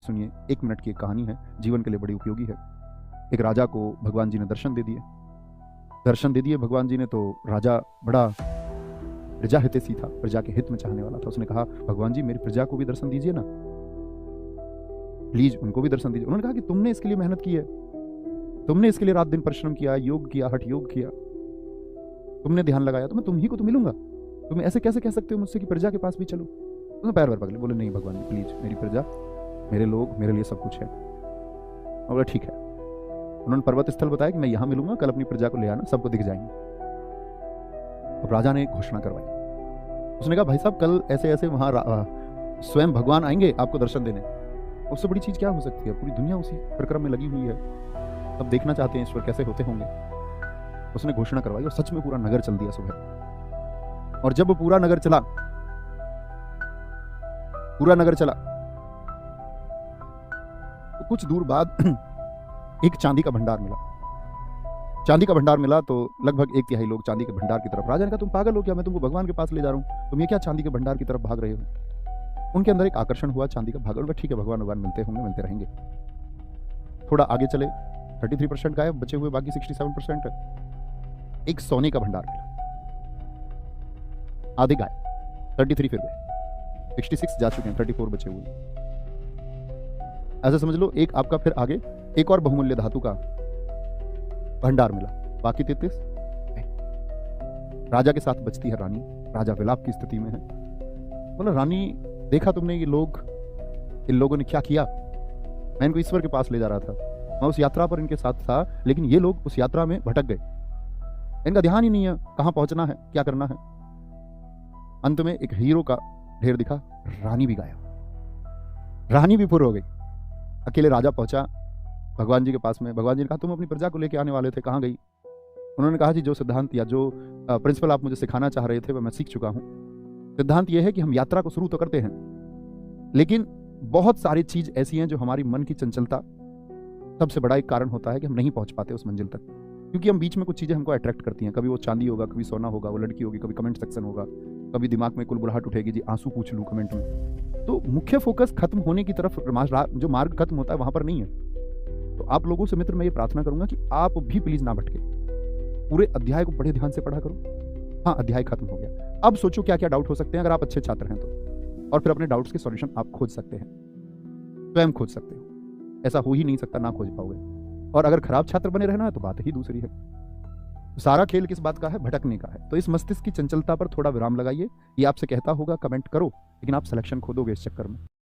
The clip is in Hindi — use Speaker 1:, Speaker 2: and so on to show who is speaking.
Speaker 1: सुनिए, 1 मिनट की एक कहानी है, जीवन के लिए बड़ी उपयोगी है। एक राजा को भगवान जी ने दर्शन दे दिए भगवान जी ने। तो राजा बड़ा प्रजा हितैषी था, प्रजा के हित में चाहने वाला था। उसने कहा, भगवान जी मेरी प्रजा को भी दर्शन दीजिए ना, प्लीज उनको भी दर्शन दीजिए। उन्होंने कहा कि तुमने इसके लिए मेहनत की है, तुमने इसके लिए रात दिन परिश्रम किया, योग किया, हठ योग किया, तुमने ध्यान लगाया, तो मैं तुम ही को तो मिलूंगा। तुम ऐसे कैसे कह सकते हो मुझसे कि प्रजा के पास भी चलो? उसने पैर पैर पकड़े, बोले नहीं भगवान जी प्लीज, मेरी प्रजा, मेरे लोग, मेरे लिए सब कुछ है। और बोला ठीक है। उन्होंने पर्वत स्थल बताया कि मैं यहां मिलूंगा, कल अपनी प्रजा को ले आना, सबको दिख जाएंगे। अब राजा ने घोषणा करवाई। उसने कहा भाई साहब कल ऐसे ऐसे वहां स्वयं भगवान आएंगे आपको दर्शन देने। उससे बड़ी चीज क्या हो सकती है? पूरी दुनिया उसी प्रक्रम में लगी हुई है, सब देखना चाहते हैं ईश्वर कैसे होते होंगे। उसने घोषणा करवाई और सच में पूरा नगर चल दिया सुबह। और जब पूरा नगर चला तो कुछ दूर बाद एक चांदी का भंडार मिला। तो लगभग 1/3 लोग चांदी के भंडार की तरफ। राजा ने कहा तुम पागल हो क्या? मैं तुमको भगवान के पास ले जा रहा हूं, तुम ये क्या चांदी के भंडार की तरफ भाग रहे हो? उनके अंदर एक आकर्षण हुआ चांदी का भाग। ठीक है भगवान मिलते होंगे, मिलते रहेंगे। थोड़ा आगे चले, 33% गायब, बचे हुए बाकी 67%। एक सोने का भंडार मिला, आधे गायब, 33 फिर गए, 66 जा चुके हैं, 34 बचे हुए। ऐसा समझ लो एक आपका फिर आगे एक और बहुमूल्य धातु का भंडार मिला, बाकी 33। राजा के साथ बचती है रानी। राजा विलाप की स्थिति में है। बोला रानी देखा तुमने ये लोग, इन लोगों ने क्या किया? मैं इनको ईश्वर के पास ले जा रहा था, मैं उस यात्रा पर इनके साथ था, लेकिन ये लोग उस यात्रा में भटक गए। इनका ध्यान ही नहीं है कहां पहुंचना है, क्या करना है। अंत में एक हीरो का ढेर दिखा, रानी भी गायब, रानी भी फुर हो गई। अकेले राजा पहुंचा भगवान जी के पास में। भगवान जी ने कहा तुम अपनी प्रजा को लेकर आने वाले थे, कहां गई? उन्होंने कहा जी जो सिद्धांत या जो प्रिंसिपल आप मुझे सिखाना चाह रहे थे वह मैं सीख चुका हूं। सिद्धांत यह है कि हम यात्रा को शुरू तो करते हैं, लेकिन बहुत सारी चीज ऐसी हैं जो हमारी मन की चंचलता सबसे बड़ा एक कारण होता है कि हम नहीं पहुंच पाते उस मंजिल तक। क्योंकि हम बीच में कुछ चीजें हमको अट्रैक्ट करती हैं, कभी वो चांदी होगा, कभी सोना होगा, वो लड़की होगी, कभी कमेंट सेक्शन होगा, कभी दिमाग में कुलबुलाहट उठेगी जी आंसू पूछ लूं कमेंट में। तो मुख्य फोकस खत्म होने की तरफ, जो मार्ग खत्म होता है वहां पर नहीं है। तो आप लोगों से मित्र मैं ये प्रार्थना करूंगा कि आप भी प्लीज ना भटके, पूरे अध्याय को बड़े ध्यान से पढ़ा करो। हाँ अध्याय खत्म हो गया, अब सोचो क्या क्या डाउट हो सकते हैं अगर आप अच्छे छात्र हैं तो, और फिर अपने डाउट्स के सॉल्यूशन आप खोज सकते हैं, स्वयं खोज सकते हो। ऐसा हो ही नहीं सकता ना खोज पाओगे। और अगर खराब छात्र बने रहना है तो बात ही दूसरी है। सारा खेल किस बात का है? भटकने का है। तो इस मस्तिष्क की चंचलता पर थोड़ा विराम लगाइए। ये आपसे कहता होगा कमेंट करो, लेकिन आप सिलेक्शन खो दोगे इस चक्कर में।